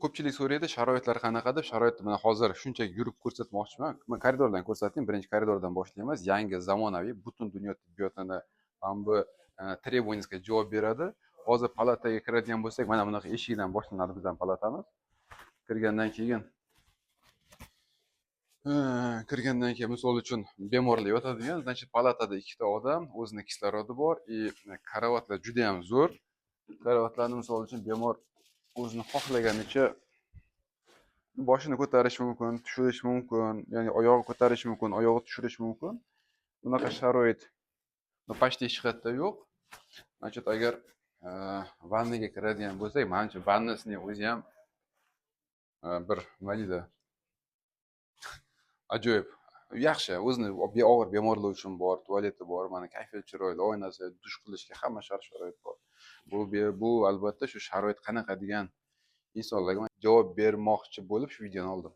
Ko'pchilik so'raydi, sharoitlar qanaqa deb. Sharoitni mana hozir shunchaki yurib ko'rsatmoqchiman. Men koridordan ko'rsatdim. Birinchi koridordan boshlaymiz. Yangi zamonaviy butun dunyo tibbiyotini mana bu требованиесga javob beradi. Hozir palataga kiradigan bo'lsak, mana bunaqa eshikdan boshlanadi bizning palatamiz. Kirgandan keyin misol uchun bemorlar yotadigan, значит, palatada ikkita odam, o'zini kislorodi bor, karavotlar juda ham zo'r. Karavotlarni misol uchun bemor o'zini xohlaganicha boshini ko'tarish mumkin, tushirish mumkin, ya'ni oyog'i ko'tarish mumkin, oyog'i tushirish mumkin. Bunaqa sharoit почти hech qayerda yo'q. Значит, agar vannaga kiradigan bo'lsak, menimcha vannasining o'zi ham bir nima deydi, ajoyib. Yaxshi, o'zini og'ir bemorlar uchun bor, tualeti bor, mana kayfiyat chiroyli, oynasi, dush qilishga hamma sharoit bor. Bu albatta shu sharoit qanaqa degan insonlarga javob bermoqchi bo'lib shu videoni oldim.